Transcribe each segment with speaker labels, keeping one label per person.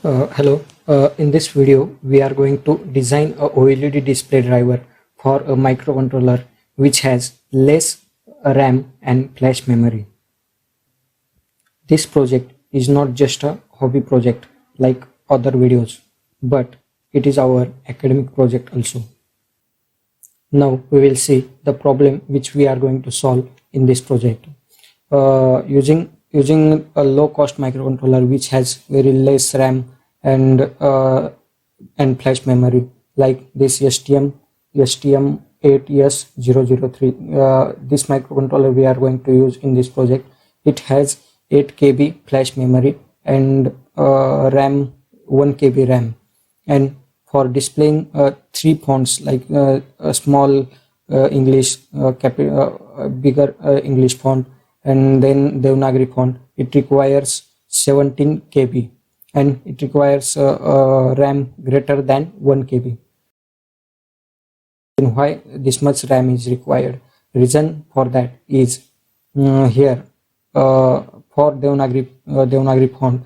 Speaker 1: Hello. In this video, we are going to design a OLED display driver for a microcontroller which has less RAM and flash memory. This project is not just a hobby project like other videos, but it is our academic project also. Now we will see the problem which we are going to solve in this project. Using a low cost microcontroller which has very less RAM and flash memory like this STM8ES003. This microcontroller we are going to use in this project. It has 8 KB flash memory and RAM 1 KB RAM, and for displaying three fonts like a small English, bigger English font, and then Devanagari font, it requires 17 KB and it requires RAM greater than 1 KB. And why this much RAM is required? Reason for that is here for Devanagari font,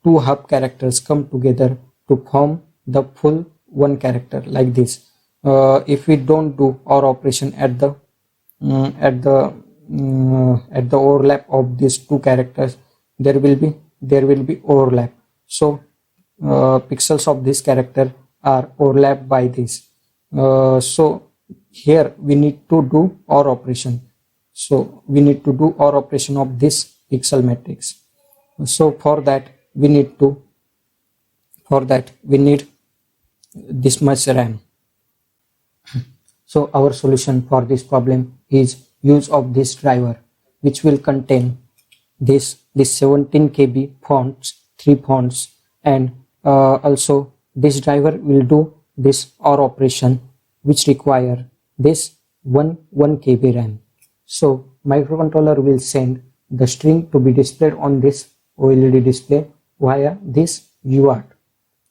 Speaker 1: two half characters come together to form the full one character like this. If we don't do our operation at the overlap of these two characters, there will be overlap. So pixels of this character are overlapped by this. So here we need to do our operation. So we need to do our operation of this pixel matrix. So for that we need this much RAM. So our solution for this problem is use of this driver, which will contain this 17 KB fonts, three fonts, and also this driver will do this OR operation which require this 1 KB RAM. So microcontroller will send the string to be displayed on this OLED display via this UART,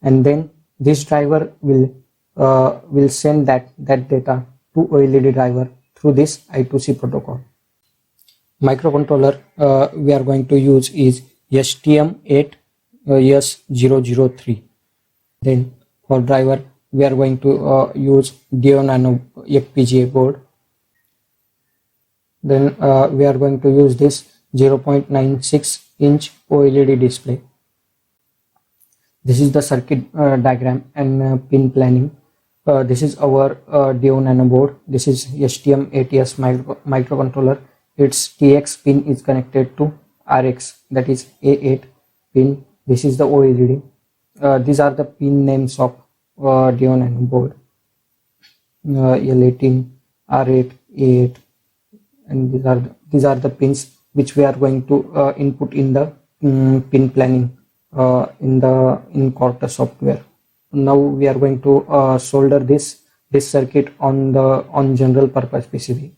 Speaker 1: and then this driver will send that data to OLED driver through this I2C protocol. Microcontroller we are going to use is STM8ES003. Then for driver we are going to use Deo Nano FPGA board. Then we are going to use this 0.96 inch OLED display. This is the circuit diagram and pin planning. This is our Deo Nano board. This is STM8ES microcontroller. Its TX pin is connected to RX, that is A8 pin. This is the OLED. These are the pin names of Deo Nano board. L18, R8, A8, and these are the pins which we are going to input in the pin planning in Cortex software. Now we are going to solder this circuit on general purpose PCB.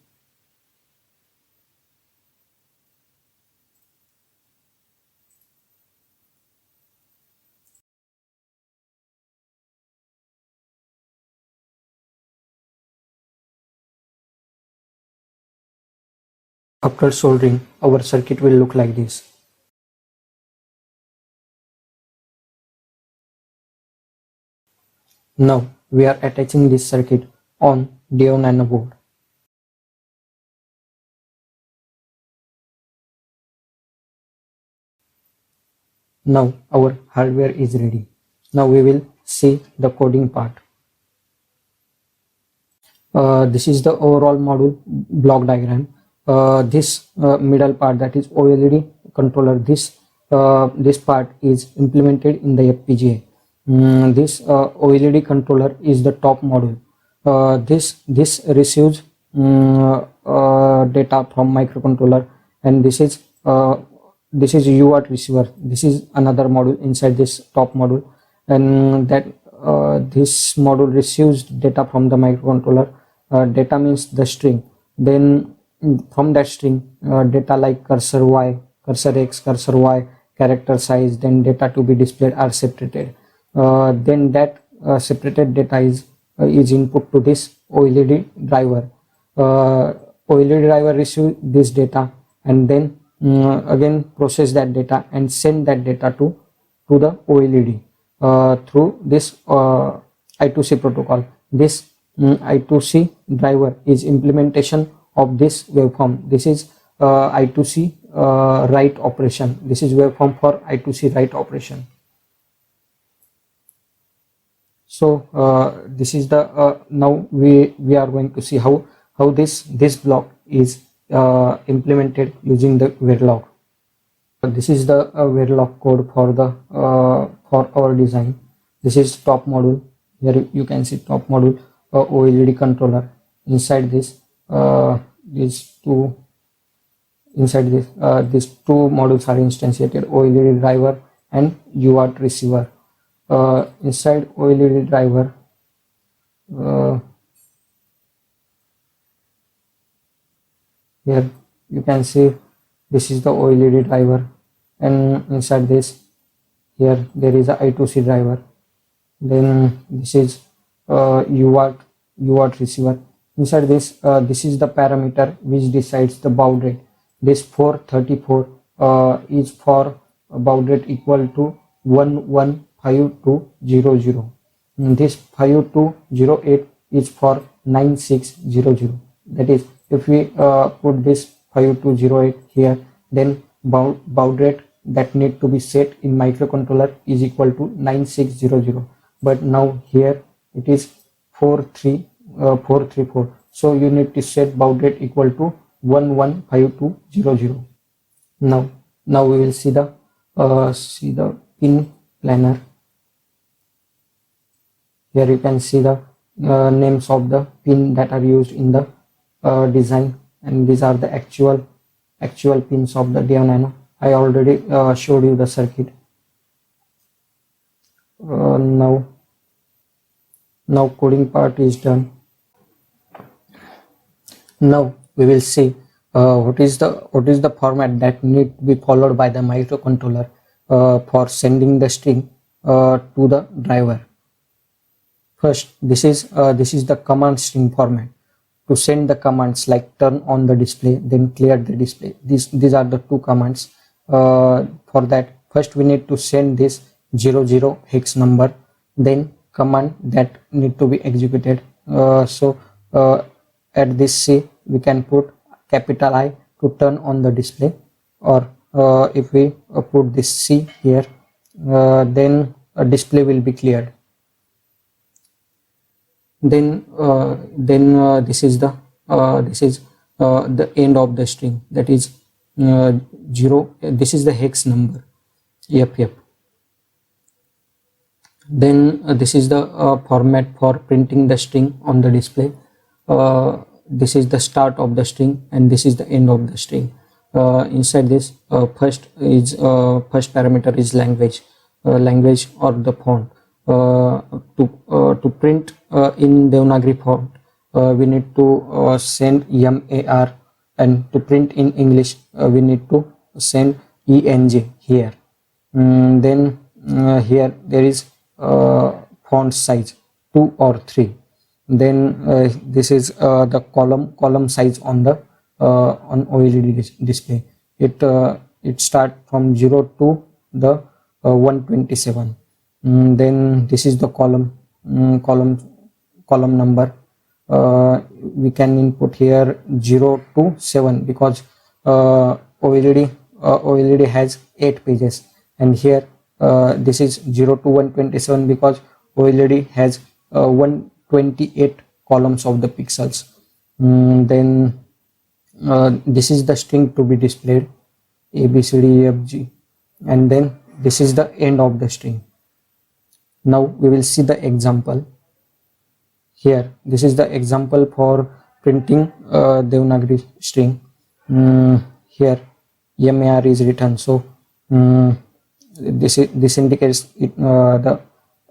Speaker 1: After soldering, our circuit will look like this. Now we are attaching this circuit on Deo Nano board. Now our hardware is ready. Now we will see the coding part. This is the overall module block diagram. This middle part, that is OLED controller, this part is implemented in the FPGA. This OLED controller is the top module. This receives data from microcontroller, and this is UART receiver. This is another module inside this top module, and that this module receives data from the microcontroller. Data means the string. Then from that string, data like cursor Y, cursor X, cursor Y, character size, then data to be displayed are separated. Then that separated data is input to this OLED driver. OLED driver receives this data and then again process that data and send that data to to the OLED through this I2C protocol. This I2C driver is implementation of this waveform. This is I2C write operation. This is waveform for I2C write operation. So this is the now we are going to see how this block is implemented using the Verilog. This is the Verilog code for the for our design. This is top module. Here you can see top module OLED controller. Inside this these two modules are instantiated: OLED driver and UART receiver. Inside OLED driver, here you can see this is the OLED driver, and inside this, here there is a I2C driver. Then this is UART receiver. Inside this, this is the parameter which decides the baud rate. This 434 is for baud rate equal to 115200. This 5208 is for 9600. That is, if we put this 5208 here, then baud rate that need to be set in microcontroller is equal to 9600. But now here it is 434. So you need to set baud rate equal to 115200. Now we will see the pin planner. Here you can see the names of the pin that are used in the design, and these are the actual pins of the Deo Nano. I already showed you the circuit. Now coding part is done. Now we will see what is the format that need to be followed by the microcontroller for sending the string to the driver. First, this is the command string format. To send the commands like turn on the display, then clear the display. These are the two commands. For that, first we need to send this 00 hex number, then command that need to be executed. So at this C we can put capital I to turn on the display, or if we put this C here, then a display will be cleared. Then this is the end of the string, that is 0. This is the hex number. Yep. Then this is the format for printing the string on the display. This is the start of the string, and this is the end of the string. Inside this, first parameter is language or the font. To print in Devanagari font, we need to send MAR, and to print in English, we need to send ENG here. Then here there is font size 2 or 3. Then this is the column size on the on OLED display. It start from 0 to the 127. Then this is the column number. We can input here 0 to 7 because OLED has 8 pages, and here this is 0 to 127 because OLED has 128 columns of the pixels. Then this is the string to be displayed, A B C D E F G, and then this is the end of the string. Now we will see the example. Here this is the example for printing Devanagari string. Here MAR is written, so this indicates it, the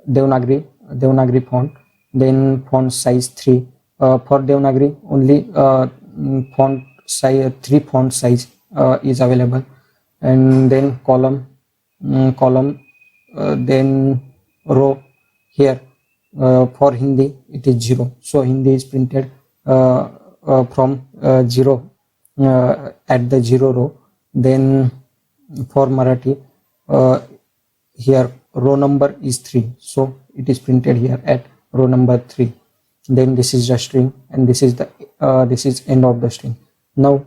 Speaker 1: Devanagari font. Then font size 3. For Devanagari only font size 3 font size is available. And then column, then row. Here for Hindi it is 0, so Hindi is printed from 0 at the 0 row. Then for Marathi, here row number is 3, so it is printed here at row number 3. Then this is the string, and this is end of the string. Now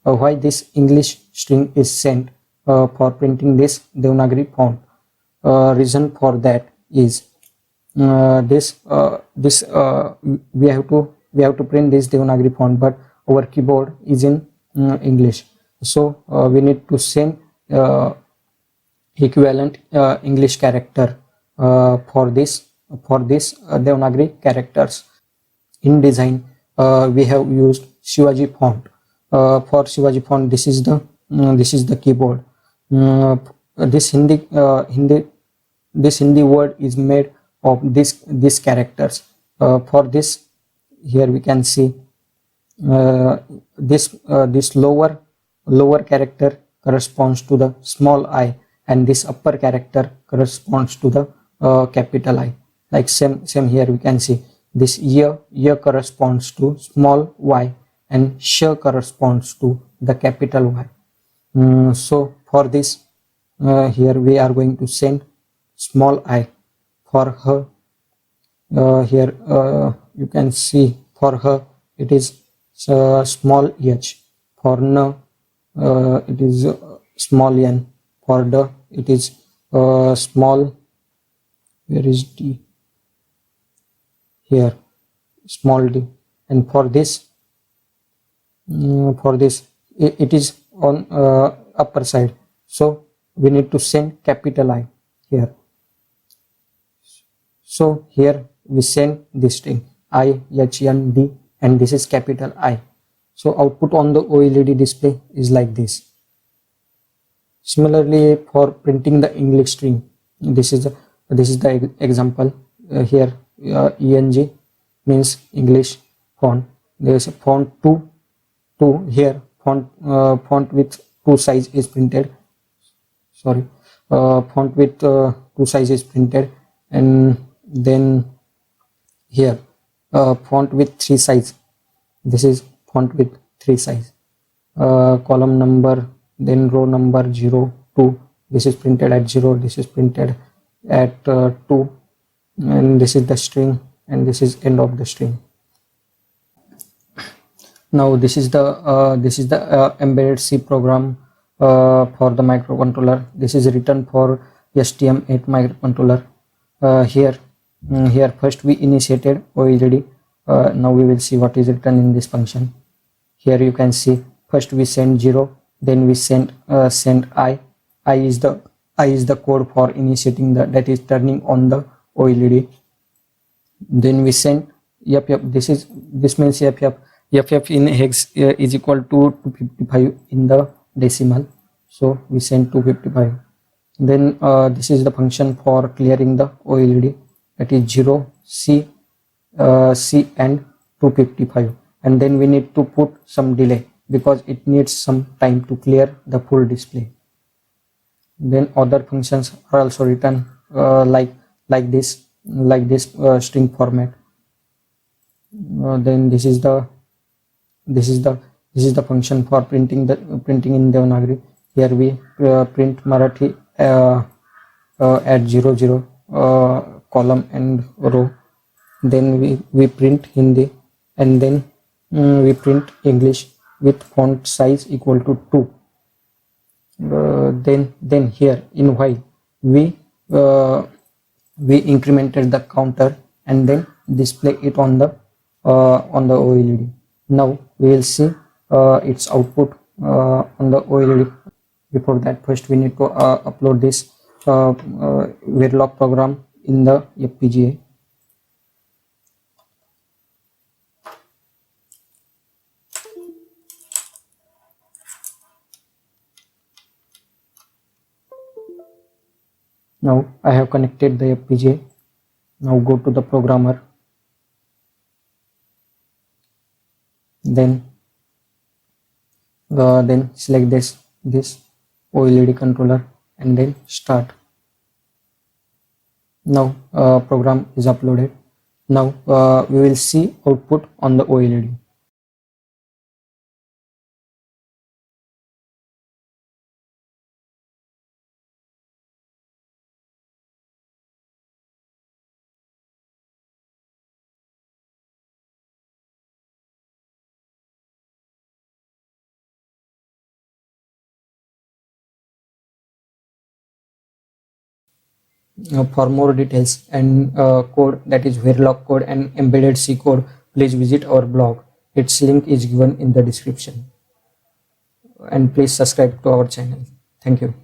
Speaker 1: why this English string is sent for printing this Devanagari font? Reason for that is we have to print this Devanagari font, but our keyboard is in English, so we need to send equivalent English character for this Devanagari characters. In design, we have used Shivaji font. For Shivaji font, this is the keyboard. This Hindi word is made of these characters. For this, here we can see this lower character corresponds to the small I, and this upper character corresponds to the capital I. Like same here we can see this year corresponds to small y, and sh corresponds to the capital Y. So for this, here we are going to send small I for her. Here you can see for her it is small h, for n it is small n, for the it is small, where is d, here small d, and for this it is on upper side, so we need to send capital I here. So here we send this string I H N D, and this is capital I. So output on the OLED display is like this. Similarly, for printing the English string, this is the example. Here ENG means English font. There is a font 2 here, font with 2 size is printed. Sorry, font with 2 size is printed, and then here font with 3 size. This is font with 3 size. Column number, then row number 0 2. This is printed at 0. This is printed at 2, and this is the string, and this is end of the string. Now this is the embedded C program for the microcontroller. This is written for STM8 microcontroller. Here first we initiated OLED. Now we will see what is written in this function. Here you can see first we send 0, then we send I. I is the code for initiating that is turning on the OLED. Then we send yup. This means FF in hex is equal to 255 in the decimal, so we send 255. Then this is the function for clearing the OLED, that is 0 C and 255, and then we need to put some delay because it needs some time to clear the full display. Then other functions are also written like this string format. Then this is the function for printing in Devanagari. Here we print Marathi at 00 column and row. Then we print Hindi, and then we print English with font size equal to 2. Then here in while we incremented the counter and then display it on the OLED. Now we will see its output on the OLED. Before that, first we need to upload this Verilog program in the FPGA. Now I have connected the FPGA. Now go to the programmer. Then select this OLED controller and then start. Now program is uploaded. Now we will see output on the OLED. For more details and code, that is Verilog code and embedded C code, please visit our blog. Its link is given in the description. And please subscribe to our channel. Thank you.